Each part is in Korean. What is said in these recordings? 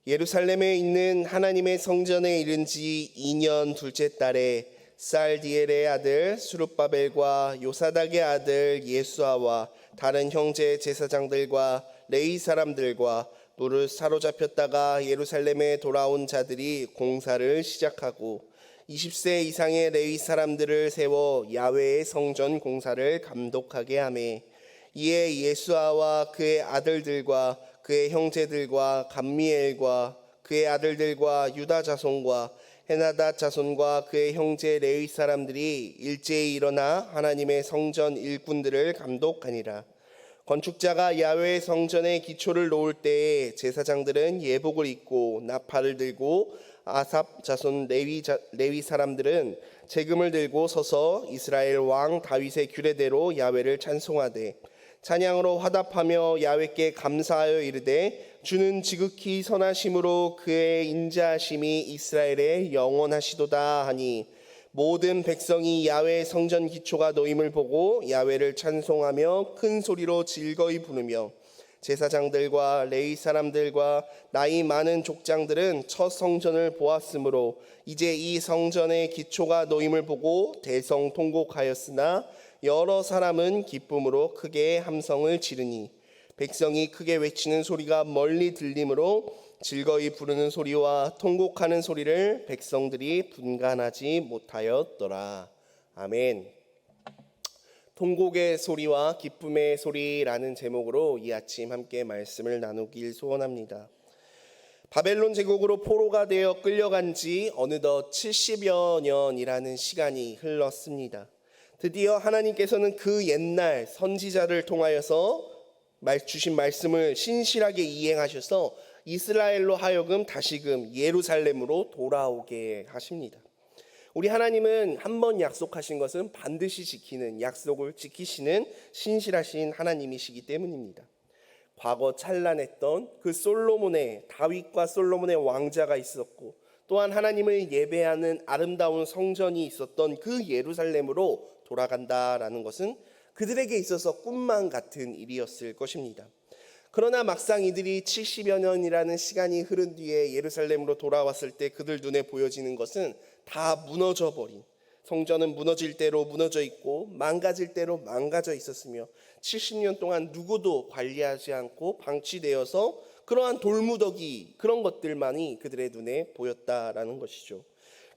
예루살렘에 있는 하나님의 성전에 이른 지 2년 둘째 달에 살디엘의 아들 스룹바벨과 요사닥의 아들 예수아와 다른 형제 제사장들과 레위 사람들과 무릇 사로잡혔다가 예루살렘에 돌아온 자들이 공사를 시작하고 20세 이상의 레위 사람들을 세워 야훼의 성전 공사를 감독하게 하매, 이에 예수아와 그의 아들들과 그의 형제들과 감미엘과 그의 아들들과 유다 자손과 헤나닷 자손과 그의 형제 레위 사람들이 일제히 일어나 하나님의 성전 일꾼들을 감독하니라. 건축자가 야훼의 성전의 기초를 놓을 때에 제사장들은 예복을 입고 나팔을 들고 아삽 자손 레위 사람들은 재금을 들고 서서 이스라엘 왕 다윗의 규례대로 야훼를 찬송하되 찬양으로 화답하며 야훼께 감사하여 이르되 주는 지극히 선하심으로 그의 인자하심이 이스라엘에 영원하시도다 하니, 모든 백성이 야훼 성전 기초가 놓임을 보고 야훼를 찬송하며 큰 소리로 즐거이 부르며, 제사장들과 레위 사람들과 나이 많은 족장들은 첫 성전을 보았으므로 이제 이 성전의 기초가 놓임을 보고 대성통곡하였으나 여러 사람은 기쁨으로 크게 함성을 지르니, 백성이 크게 외치는 소리가 멀리 들리므로 즐거이 부르는 소리와 통곡하는 소리를 백성들이 분간하지 못하였더라. 아멘. 통곡의 소리와 기쁨의 소리라는 제목으로 이 아침 함께 말씀을 나누길 소원합니다. 바벨론 제국으로 포로가 되어 끌려간 지 어느덧 70여 년이라는 시간이 흘렀습니다. 드디어 하나님께서는 그 옛날 선지자를 통하여서 주신 말씀을 신실하게 이행하셔서 이스라엘로 하여금 다시금 예루살렘으로 돌아오게 하십니다. 우리 하나님은 한 번 약속하신 것은 반드시 지키는, 약속을 지키시는 신실하신 하나님이시기 때문입니다. 과거 찬란했던 그 다윗과 솔로몬의 왕자가 있었고, 또한 하나님을 예배하는 아름다운 성전이 있었던 그 예루살렘으로 돌아간다라는 것은 그들에게 있어서 꿈만 같은 일이었을 것입니다. 그러나 막상 이들이 70여 년이라는 시간이 흐른 뒤에 예루살렘으로 돌아왔을 때 그들 눈에 보여지는 것은 다 무너져버린, 성전은 무너질 대로 무너져 있고 망가질 대로 망가져 있었으며 70년 동안 누구도 관리하지 않고 방치되어서 그러한 돌무더기, 그런 것들만이 그들의 눈에 보였다라는 것이죠.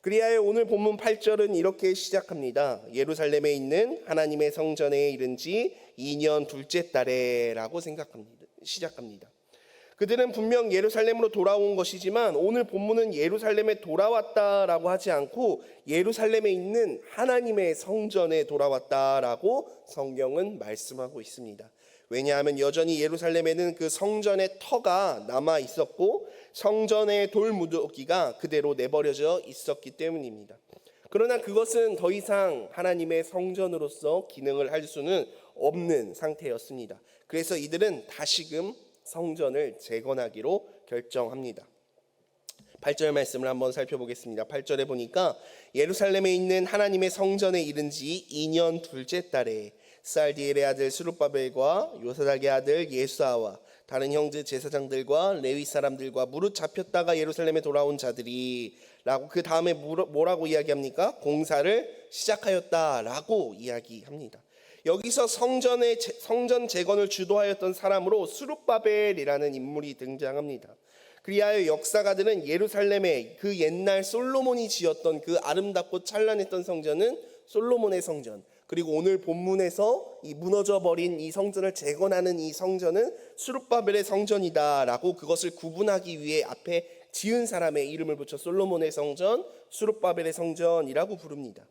그리하여 오늘 본문 8절은 이렇게 시작합니다. 예루살렘에 있는 하나님의 성전에 이른 지 2년 둘째 달에 라고 시작합니다. 그들은 분명 예루살렘으로 돌아온 것이지만 오늘 본문은 예루살렘에 돌아왔다라고 하지 않고 예루살렘에 있는 하나님의 성전에 돌아왔다라고 성경은 말씀하고 있습니다. 왜냐하면 여전히 예루살렘에는 그 성전의 터가 남아 있었고 성전의 돌무더기가 그대로 내버려져 있었기 때문입니다. 그러나 그것은 더 이상 하나님의 성전으로서 기능을 할 수는 없는 상태였습니다. 그래서 이들은 다시금 성전을 재건하기로 결정합니다. 8절 말씀을 한번 살펴보겠습니다. 8절에 보니까 예루살렘에 있는 하나님의 성전에 이른 지 2년 둘째 달에 살디엘의 아들 스룹바벨과 요사닥의 아들 예수아와 다른 형제 제사장들과 레위 사람들과 무릇 잡혔다가 예루살렘에 돌아온 자들이 라고 그 다음에 뭐라고 이야기합니까? 공사를 시작하였다라고 이야기합니다. 여기서 성전 재건을 주도하였던 사람으로 스룹바벨이라는 인물이 등장합니다. 그리하여 역사가들은 예루살렘에 그 옛날 솔로몬이 지었던 그 아름답고 찬란했던 성전은 솔로몬의 성전, 그리고 오늘 본문에서 이 무너져버린 이 성전을 재건하는 이 성전은 스룹바벨의 성전이다라고 그것을 구분하기 위해 앞에 지은 사람의 이름을 붙여 솔로몬의 성전, 스룹바벨의 성전이라고 부릅니다.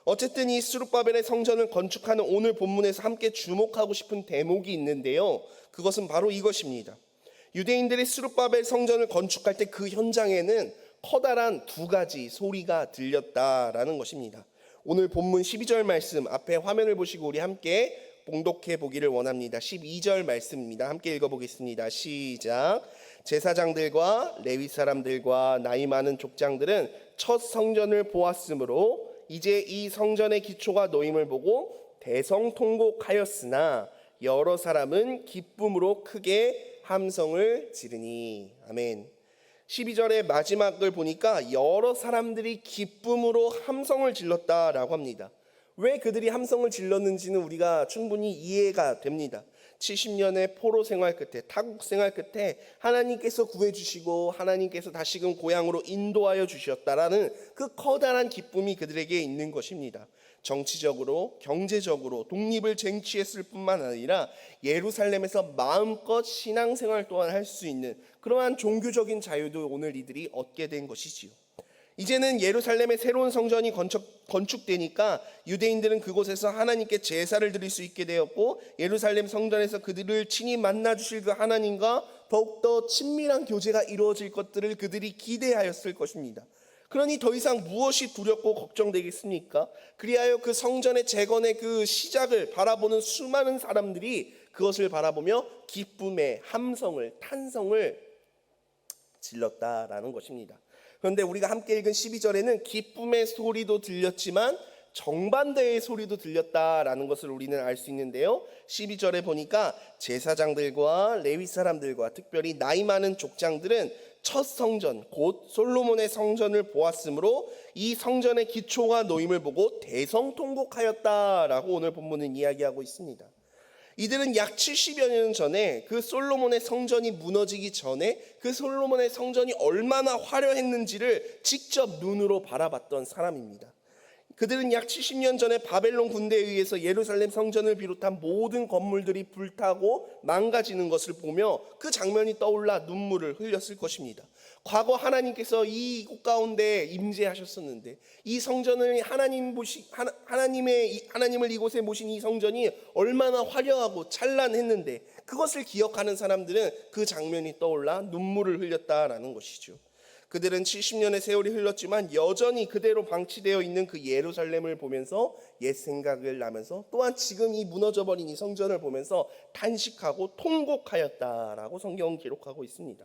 어쨌든 이 스룹바벨의 성전을 건축하는 오늘 본문에서 함께 주목하고 싶은 대목이 있는데요. 그것은 바로 이것입니다. 유대인들이 스룹바벨 성전을 건축할 때 그 현장에는 커다란 두 가지 소리가 들렸다라는 것입니다. 오늘 본문 12절 말씀 앞에 화면을 보시고 우리 함께 봉독해 보기를 원합니다. 12절 말씀입니다. 함께 읽어보겠습니다. 시작. 제사장들과 레위 사람들과 나이 많은 족장들은 첫 성전을 보았으므로 이제 이 성전의 기초가 놓임을 보고 대성통곡하였으나 여러 사람은 기쁨으로 크게 함성을 지르니. 아멘. 12절의 마지막을 보니까 여러 사람들이 기쁨으로 함성을 질렀다라고 합니다. 왜 그들이 함성을 질렀는지는 우리가 충분히 이해가 됩니다. 70년의 포로 생활 끝에, 타국 생활 끝에 하나님께서 구해주시고 하나님께서 다시금 고향으로 인도하여 주셨다라는 그 커다란 기쁨이 그들에게 있는 것입니다. 정치적으로, 경제적으로 독립을 쟁취했을 뿐만 아니라 예루살렘에서 마음껏 신앙생활 또한 할 수 있는 그러한 종교적인 자유도 오늘 이들이 얻게 된 것이지요. 이제는 예루살렘의 새로운 성전이 건축되니까 유대인들은 그곳에서 하나님께 제사를 드릴 수 있게 되었고, 예루살렘 성전에서 그들을 친히 만나 주실 그 하나님과 더욱더 친밀한 교제가 이루어질 것들을 그들이 기대하였을 것입니다. 그러니 더 이상 무엇이 두렵고 걱정되겠습니까? 그리하여 그 성전의 재건의 그 시작을 바라보는 수많은 사람들이 그것을 바라보며 기쁨의 함성을, 탄성을 질렀다라는 것입니다. 그런데 우리가 함께 읽은 12절에는 기쁨의 소리도 들렸지만 정반대의 소리도 들렸다라는 것을 우리는 알 수 있는데요. 12절에 보니까 제사장들과 레위 사람들과 특별히 나이 많은 족장들은 첫 성전 곧 솔로몬의 성전을 보았으므로 이 성전의 기초가 놓임을 보고 대성통곡하였다라고 오늘 본문은 이야기하고 있습니다. 이들은 약 70여 년 전에 그 솔로몬의 성전이 무너지기 전에 그 솔로몬의 성전이 얼마나 화려했는지를 직접 눈으로 바라봤던 사람입니다. 그들은 약 70년 전에 바벨론 군대에 의해서 예루살렘 성전을 비롯한 모든 건물들이 불타고 망가지는 것을 보며 그 장면이 떠올라 눈물을 흘렸을 것입니다. 과거 하나님께서 이곳 가운데 임재하셨었는데 이 성전을 하나님을 이곳에 모신 이 성전이 얼마나 화려하고 찬란했는데 그것을 기억하는 사람들은 그 장면이 떠올라 눈물을 흘렸다라는 것이죠. 그들은 70년의 세월이 흘렀지만 여전히 그대로 방치되어 있는 그 예루살렘을 보면서 옛 생각을 나면서 또한 지금 이 무너져버린 이 성전을 보면서 탄식하고 통곡하였다라고 성경은 기록하고 있습니다.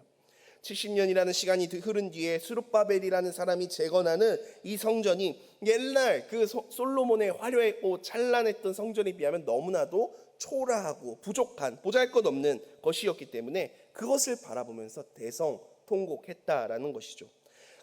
70년이라는 시간이 흐른 뒤에 스룹바벨이라는 사람이 재건하는 이 성전이 옛날 그 솔로몬의 화려했고 찬란했던 성전에 비하면 너무나도 초라하고 부족한 보잘것없는 것이었기 때문에 그것을 바라보면서 통곡했다라는 것이죠.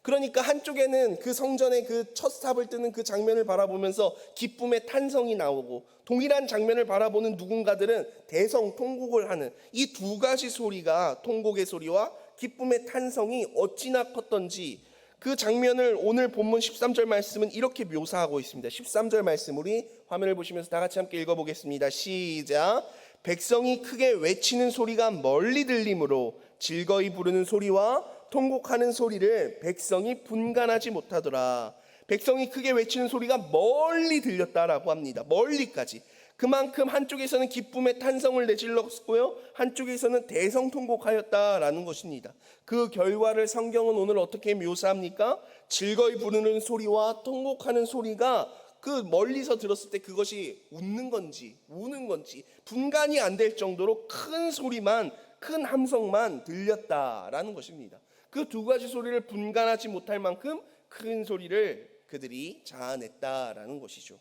그러니까 한쪽에는 그 성전의 그 첫 삽을 뜨는 그 장면을 바라보면서 기쁨의 탄성이 나오고, 동일한 장면을 바라보는 누군가들은 대성통곡을 하는 이 두 가지 소리가, 통곡의 소리와 기쁨의 탄성이 어찌나 컸던지 그 장면을 오늘 본문 13절 말씀은 이렇게 묘사하고 있습니다. 13절 말씀 우리 화면을 보시면서 다 같이 함께 읽어보겠습니다. 시작. 백성이 크게 외치는 소리가 멀리 들리므로 즐거이 부르는 소리와 통곡하는 소리를 백성이 분간하지 못하더라. 백성이 크게 외치는 소리가 멀리 들렸다라고 합니다. 멀리까지. 그만큼 한쪽에서는 기쁨의 탄성을 내질렀고요, 한쪽에서는 대성통곡하였다라는 것입니다. 그 결과를 성경은 오늘 어떻게 묘사합니까? 즐거이 부르는 소리와 통곡하는 소리가 그 멀리서 들었을 때 그것이 웃는 건지 우는 건지 분간이 안 될 정도로 큰 소리만, 큰 함성만 들렸다라는 것입니다. 그 두 가지 소리를 분간하지 못할 만큼 큰 소리를 그들이 자아냈다라는 것이죠.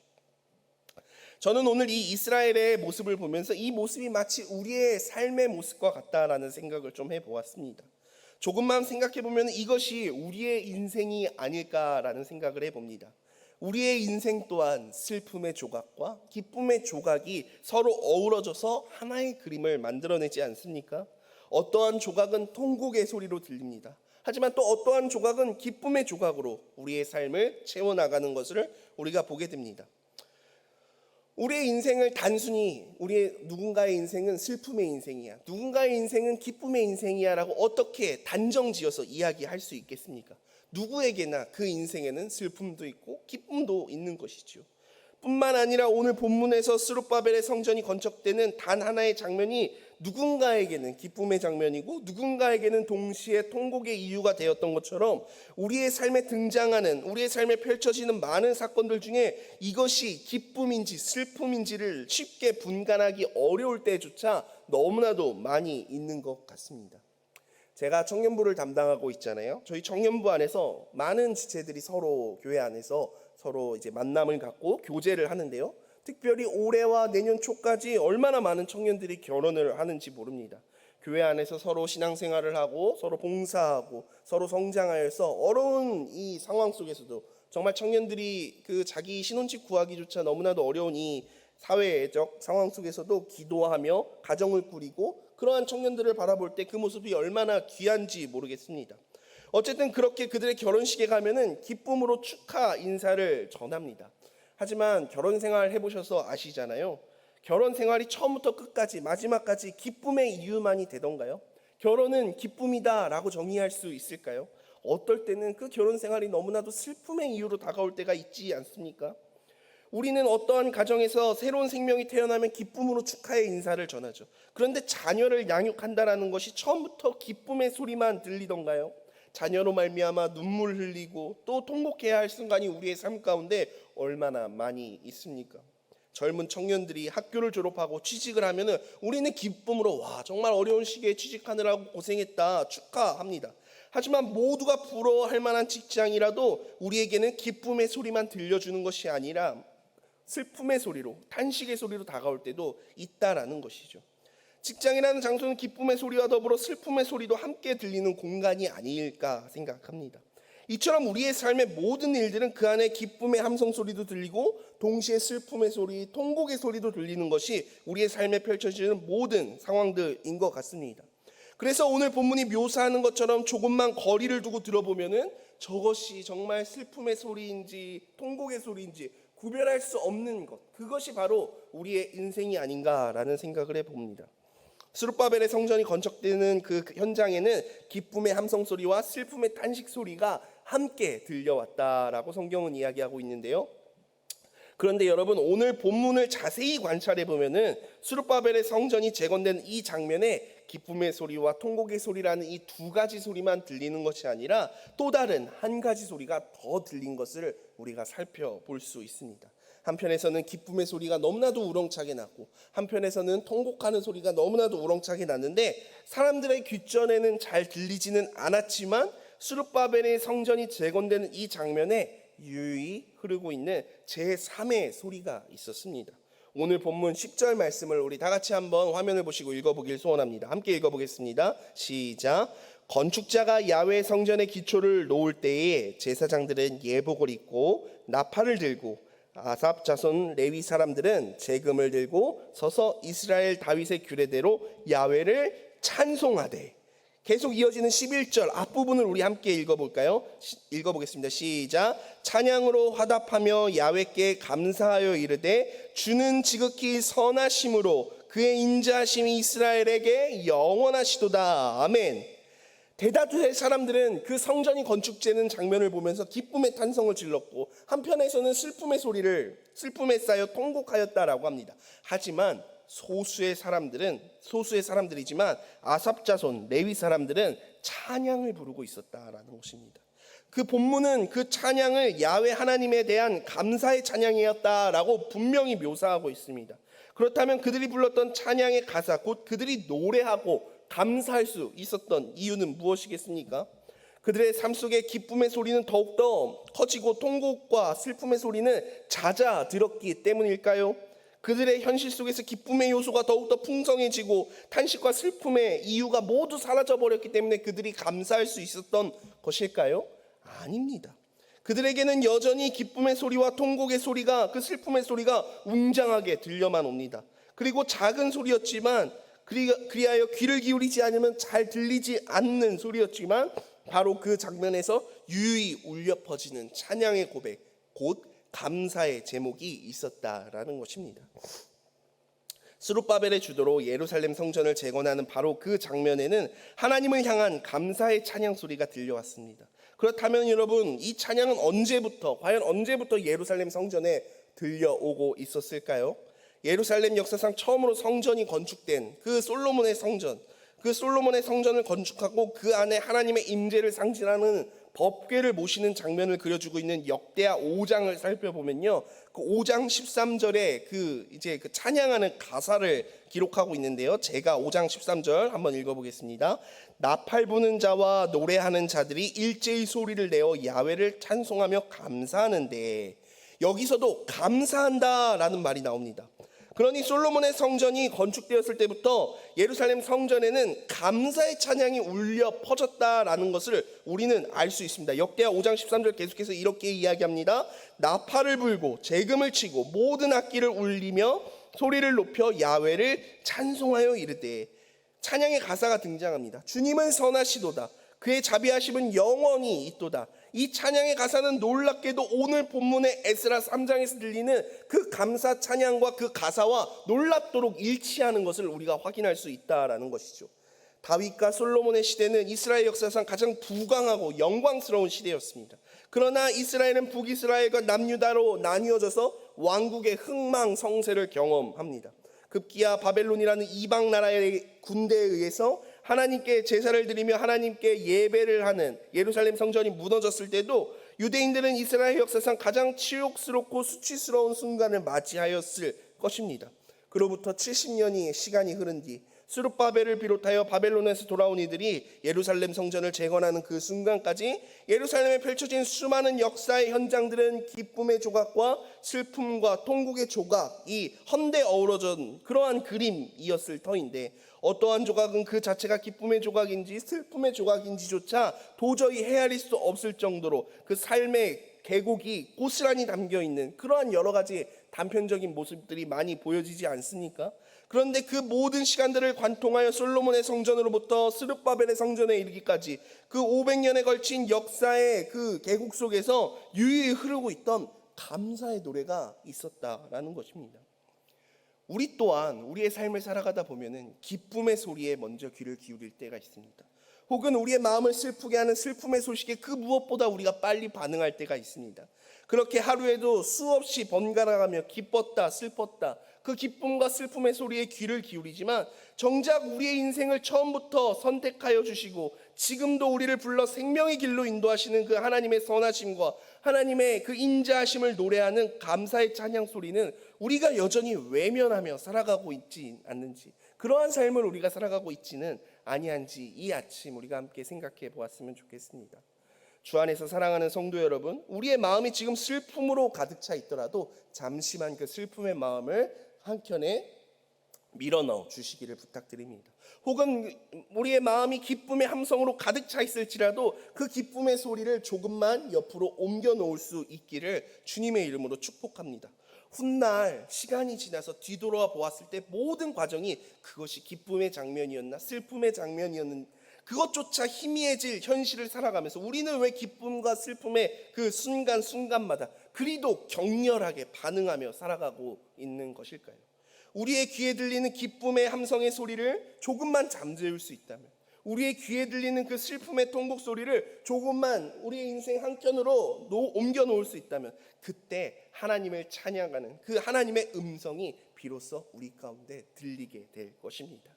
저는 오늘 이 이스라엘의 모습을 보면서 이 모습이 마치 우리의 삶의 모습과 같다라는 생각을 좀 해보았습니다. 조금만 생각해보면 이것이 우리의 인생이 아닐까라는 생각을 해봅니다. 우리의 인생 또한 슬픔의 조각과 기쁨의 조각이 서로 어우러져서 하나의 그림을 만들어내지 않습니까? 어떠한 조각은 통곡의 소리로 들립니다. 하지만 또 어떠한 조각은 기쁨의 조각으로 우리의 삶을 채워나가는 것을 우리가 보게 됩니다. 우리의 인생을 단순히 누군가의 인생은 슬픔의 인생이야, 누군가의 인생은 기쁨의 인생이야 라고 어떻게 단정지어서 이야기할 수 있겠습니까? 누구에게나 그 인생에는 슬픔도 있고 기쁨도 있는 것이죠. 뿐만 아니라 오늘 본문에서 스룹바벨의 성전이 건축되는 단 하나의 장면이 누군가에게는 기쁨의 장면이고 누군가에게는 동시에 통곡의 이유가 되었던 것처럼 우리의 삶에 등장하는, 우리의 삶에 펼쳐지는 많은 사건들 중에 이것이 기쁨인지 슬픔인지를 쉽게 분간하기 어려울 때조차 너무나도 많이 있는 것 같습니다. 제가 청년부를 담당하고 있잖아요. 저희 청년부 안에서 많은 지체들이 서로 교회 안에서 서로 이제 만남을 갖고 교제를 하는데요. 특별히 올해와 내년 초까지 얼마나 많은 청년들이 결혼을 하는지 모릅니다. 교회 안에서 서로 신앙생활을 하고 서로 봉사하고 서로 성장하여서 어려운 이 상황 속에서도 정말 청년들이 그 자기 신혼집 구하기조차 너무나도 어려운 이 사회적 상황 속에서도 기도하며 가정을 꾸리고 그러한 청년들을 바라볼 때 그 모습이 얼마나 귀한지 모르겠습니다. 어쨌든 그렇게 그들의 결혼식에 가면은 기쁨으로 축하 인사를 전합니다. 하지만 결혼 생활 해보셔서 아시잖아요. 결혼 생활이 처음부터 끝까지 마지막까지 기쁨의 이유만이 되던가요? 결혼은 기쁨이다라고 정의할 수 있을까요? 어떨 때는 그 결혼 생활이 너무나도 슬픔의 이유로 다가올 때가 있지 않습니까? 우리는 어떠한 가정에서 새로운 생명이 태어나면 기쁨으로 축하의 인사를 전하죠. 그런데 자녀를 양육한다라는 것이 처음부터 기쁨의 소리만 들리던가요? 자녀로 말미암아 눈물 흘리고 또 통곡해야 할 순간이 우리의 삶 가운데 얼마나 많이 있습니까? 젊은 청년들이 학교를 졸업하고 취직을 하면은 우리는 기쁨으로 와 정말 어려운 시기에 취직하느라고 고생했다 축하합니다. 하지만 모두가 부러워할 만한 직장이라도 우리에게는 기쁨의 소리만 들려주는 것이 아니라 슬픔의 소리로 탄식의 소리로 다가올 때도 있다라는 것이죠. 직장이라는 장소는 기쁨의 소리와 더불어 슬픔의 소리도 함께 들리는 공간이 아닐까 생각합니다. 이처럼 우리의 삶의 모든 일들은 그 안에 기쁨의 함성 소리도 들리고 동시에 슬픔의 소리, 통곡의 소리도 들리는 것이 우리의 삶에 펼쳐지는 모든 상황들인 것 같습니다. 그래서 오늘 본문이 묘사하는 것처럼 조금만 거리를 두고 들어보면은 저것이 정말 슬픔의 소리인지 통곡의 소리인지 구별할 수 없는 것, 그것이 바로 우리의 인생이 아닌가라는 생각을 해봅니다. 스룹바벨의 성전이 건축되는 그 현장에는 기쁨의 함성 소리와 슬픔의 탄식 소리가 함께 들려왔다라고 성경은 이야기하고 있는데요. 그런데 여러분 오늘 본문을 자세히 관찰해 보면은 스룹바벨의 성전이 재건된 이 장면에 기쁨의 소리와 통곡의 소리라는 이 두 가지 소리만 들리는 것이 아니라 또 다른 한 가지 소리가 더 들린 것을 우리가 살펴볼 수 있습니다. 한편에서는 기쁨의 소리가 너무나도 우렁차게 났고 한편에서는 통곡하는 소리가 너무나도 우렁차게 났는데 사람들의 귓전에는 잘 들리지는 않았지만 스룹바벨의 성전이 재건되는 이 장면에 유유히 흐르고 있는 제3의 소리가 있었습니다. 오늘 본문 10절 말씀을 우리 다 같이 한번 화면을 보시고 읽어보길 소원합니다. 함께 읽어보겠습니다. 시작. 건축자가 야훼 성전의 기초를 놓을 때에 제사장들은 예복을 입고 나팔을 들고 아삽 자손 레위 사람들은 제금을 들고 서서 이스라엘 다윗의 규례대로 야훼를 찬송하되. 계속 이어지는 11절 앞부분을 우리 함께 읽어볼까요? 읽어보겠습니다. 시작. 찬양으로 화답하며 야훼께 감사하여 이르되 주는 지극히 선하심으로 그의 인자하심이 이스라엘에게 영원하시도다. 아멘. 대다수의 사람들은 그 성전이 건축되는 장면을 보면서 기쁨의 탄성을 질렀고 한편에서는 슬픔에 쌓여 통곡하였다라고 합니다. 하지만 소수의 사람들이지만 아삽 자손 레위 사람들은 찬양을 부르고 있었다라는 것입니다. 그 본문은 그 찬양을 야훼 하나님에 대한 감사의 찬양이었다라고 분명히 묘사하고 있습니다. 그렇다면 그들이 불렀던 찬양의 가사, 곧 그들이 노래하고 감사할 수 있었던 이유는 무엇이겠습니까? 그들의 삶 속에 기쁨의 소리는 더욱더 커지고 통곡과 슬픔의 소리는 잦아들었기 때문일까요? 그들의 현실 속에서 기쁨의 요소가 더욱더 풍성해지고 탄식과 슬픔의 이유가 모두 사라져버렸기 때문에 그들이 감사할 수 있었던 것일까요? 아닙니다. 그들에게는 여전히 기쁨의 소리와 통곡의 소리가, 그 슬픔의 소리가 웅장하게 들려만 옵니다. 그리고 작은 소리였지만 그리하여 귀를 기울이지 않으면 잘 들리지 않는 소리였지만 바로 그 장면에서 유유히 울려 퍼지는 찬양의 고백, 곧 감사의 제목이 있었다라는 것입니다. 스룹바벨의 주도로 예루살렘 성전을 재건하는 바로 그 장면에는 하나님을 향한 감사의 찬양 소리가 들려왔습니다. 그렇다면 여러분, 이 찬양은 과연 언제부터 예루살렘 성전에 들려오고 있었을까요? 예루살렘 역사상 처음으로 성전이 건축된 그 솔로몬의 성전을 건축하고 그 안에 하나님의 임재를 상징하는 법궤를 모시는 장면을 그려주고 있는 역대하 5장을 살펴보면요, 그 5장 13절에 그 찬양하는 가사를 기록하고 있는데요. 제가 5장 13절 한번 읽어보겠습니다. 나팔 부는 자와 노래하는 자들이 일제히 소리를 내어 야훼를 찬송하며 감사하는데, 여기서도 감사한다라는 말이 나옵니다. 그러니 솔로몬의 성전이 건축되었을 때부터 예루살렘 성전에는 감사의 찬양이 울려 퍼졌다라는 것을 우리는 알 수 있습니다. 역대하 5장 13절 계속해서 이렇게 이야기합니다. 나팔을 불고 재금을 치고 모든 악기를 울리며 소리를 높여 야훼를 찬송하여 이르되, 찬양의 가사가 등장합니다. 주님은 선하시도다. 그의 자비하심은 영원히 있도다. 이 찬양의 가사는 놀랍게도 오늘 본문의 에스라 3장에서 들리는 그 감사 찬양과 그 가사와 놀랍도록 일치하는 것을 우리가 확인할 수 있다라는 것이죠. 다윗과 솔로몬의 시대는 이스라엘 역사상 가장 부강하고 영광스러운 시대였습니다. 그러나 이스라엘은 북이스라엘과 남유다로 나뉘어져서 왕국의 흥망성쇠를 경험합니다. 급기야 바벨론이라는 이방 나라의 군대에 의해서 하나님께 제사를 드리며 하나님께 예배를 하는 예루살렘 성전이 무너졌을 때도 유대인들은 이스라엘 역사상 가장 치욕스럽고 수치스러운 순간을 맞이하였을 것입니다. 그로부터 70년이 시간이 흐른 뒤 스룹바벨을 비롯하여 바벨론에서 돌아온 이들이 예루살렘 성전을 재건하는 그 순간까지 예루살렘에 펼쳐진 수많은 역사의 현장들은 기쁨의 조각과 슬픔과 통곡의 조각이 헌데 어우러진 그러한 그림이었을 터인데, 어떠한 조각은 그 자체가 기쁨의 조각인지 슬픔의 조각인지조차 도저히 헤아릴 수 없을 정도로 그 삶의 계곡이 고스란히 담겨있는 그러한 여러 가지 단편적인 모습들이 많이 보여지지 않습니까? 그런데 그 모든 시간들을 관통하여 솔로몬의 성전으로부터 스룹바벨의 성전에 이르기까지 그 500년에 걸친 역사의 그 계곡 속에서 유유히 흐르고 있던 감사의 노래가 있었다라는 것입니다. 우리 또한 우리의 삶을 살아가다 보면은 기쁨의 소리에 먼저 귀를 기울일 때가 있습니다. 혹은 우리의 마음을 슬프게 하는 슬픔의 소식에 그 무엇보다 우리가 빨리 반응할 때가 있습니다. 그렇게 하루에도 수없이 번갈아가며 기뻤다 슬펐다 그 기쁨과 슬픔의 소리에 귀를 기울이지만, 정작 우리의 인생을 처음부터 선택하여 주시고 지금도 우리를 불러 생명의 길로 인도하시는 그 하나님의 선하심과 하나님의 그 인자하심을 노래하는 감사의 찬양 소리는 우리가 여전히 외면하며 살아가고 있지 않는지, 그러한 삶을 우리가 살아가고 있지는 아니한지 이 아침 우리가 함께 생각해 보았으면 좋겠습니다. 주 안에서 사랑하는 성도 여러분, 우리의 마음이 지금 슬픔으로 가득 차 있더라도 잠시만 그 슬픔의 마음을 한켠에 밀어넣어 주시기를 부탁드립니다. 혹은 우리의 마음이 기쁨의 함성으로 가득 차 있을지라도 그 기쁨의 소리를 조금만 옆으로 옮겨 놓을 수 있기를 주님의 이름으로 축복합니다. 훗날 시간이 지나서 뒤돌아 보았을 때 모든 과정이 그것이 기쁨의 장면이었나 슬픔의 장면이었는지 그것조차 희미해질 현실을 살아가면서 우리는 왜 기쁨과 슬픔의 그 순간순간마다 그리도 격렬하게 반응하며 살아가고 있는 것일까요? 우리의 귀에 들리는 기쁨의 함성의 소리를 조금만 잠재울 수 있다면, 우리의 귀에 들리는 그 슬픔의 통곡 소리를 조금만 우리의 인생 한켠으로 옮겨 놓을 수 있다면, 그때 하나님을 찬양하는 그 하나님의 음성이 비로소 우리 가운데 들리게 될 것입니다.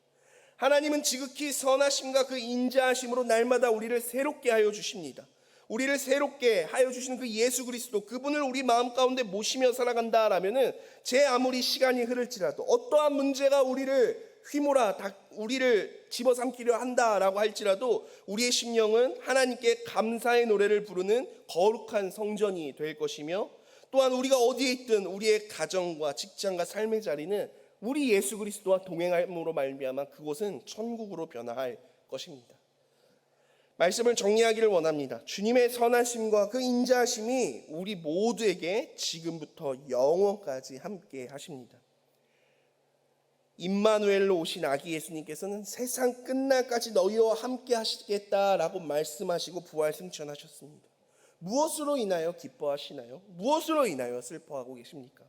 하나님은 지극히 선하심과 그 인자하심으로 날마다 우리를 새롭게 하여 주십니다. 우리를 새롭게 하여 주시는 그 예수 그리스도, 그분을 우리 마음 가운데 모시며 살아간다라면은 제 아무리 시간이 흐를지라도, 어떠한 문제가 우리를 휘몰아 우리를 집어삼키려 한다라고 할지라도 우리의 심령은 하나님께 감사의 노래를 부르는 거룩한 성전이 될 것이며, 또한 우리가 어디에 있든 우리의 가정과 직장과 삶의 자리는 우리 예수 그리스도와 동행함으로 말미암아 그곳은 천국으로 변화할 것입니다. 말씀을 정리하기를 원합니다. 주님의 선하심과 그 인자하심이 우리 모두에게 지금부터 영원까지 함께 하십니다. 임마누엘로 오신 아기 예수님께서는 세상 끝날까지 너희와 함께 하시겠다라고 말씀하시고 부활 승천하셨습니다. 무엇으로 인하여 기뻐하시나요? 무엇으로 인하여 슬퍼하고 계십니까?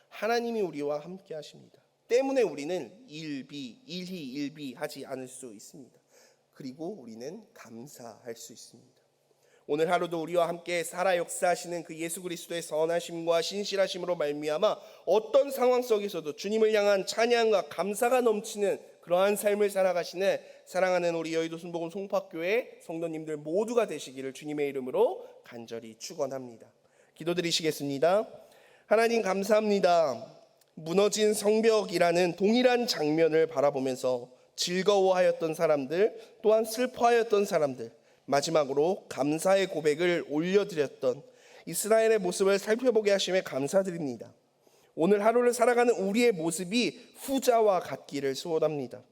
하나님이 우리와 함께 하십니다. 때문에 우리는 일희일비하지 않을 수 있습니다. 그리고 우리는 감사할 수 있습니다. 오늘 하루도 우리와 함께 살아 역사하시는 그 예수 그리스도의 선하심과 신실하심으로 말미암아 어떤 상황 속에서도 주님을 향한 찬양과 감사가 넘치는 그러한 삶을 살아가시는 사랑하는 우리 여의도 순복음 송파교회 성도님들 모두가 되시기를 주님의 이름으로 간절히 축원합니다. 기도드리시겠습니다. 하나님 감사합니다. 무너진 성벽이라는 동일한 장면을 바라보면서 즐거워하였던 사람들, 또한 슬퍼하였던 사람들, 마지막으로 감사의 고백을 올려드렸던 이스라엘의 모습을 살펴보게 하심에 감사드립니다. 오늘 하루를 살아가는 우리의 모습이 후자와 같기를 소원합니다.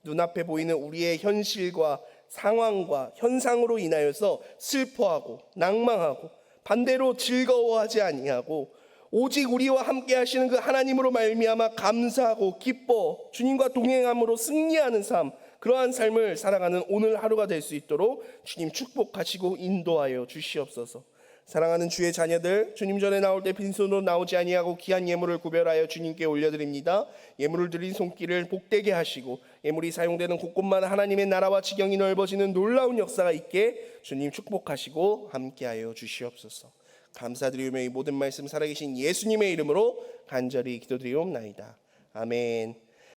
눈앞에 보이는 우리의 현실과 상황과 현상으로 인하여서 슬퍼하고 낭망하고 반대로 즐거워하지 아니하고 오직 우리와 함께 하시는 그 하나님으로 말미암아 감사하고 기뻐 주님과 동행함으로 승리하는 삶, 그러한 삶을 살아가는 오늘 하루가 될 수 있도록 주님 축복하시고 인도하여 주시옵소서. 사랑하는 주의 자녀들, 주님 전에 나올 때 빈손으로 나오지 아니하고 귀한 예물을 구별하여 주님께 올려드립니다. 예물을 드린 손길을 복되게 하시고 예물이 사용되는 곳곳마다 하나님의 나라와 지경이 넓어지는 놀라운 역사가 있게 주님 축복하시고 함께하여 주시옵소서. 감사드리며 이 모든 말씀 살아계신 예수님의 이름으로 간절히 기도드리옵나이다. 아멘.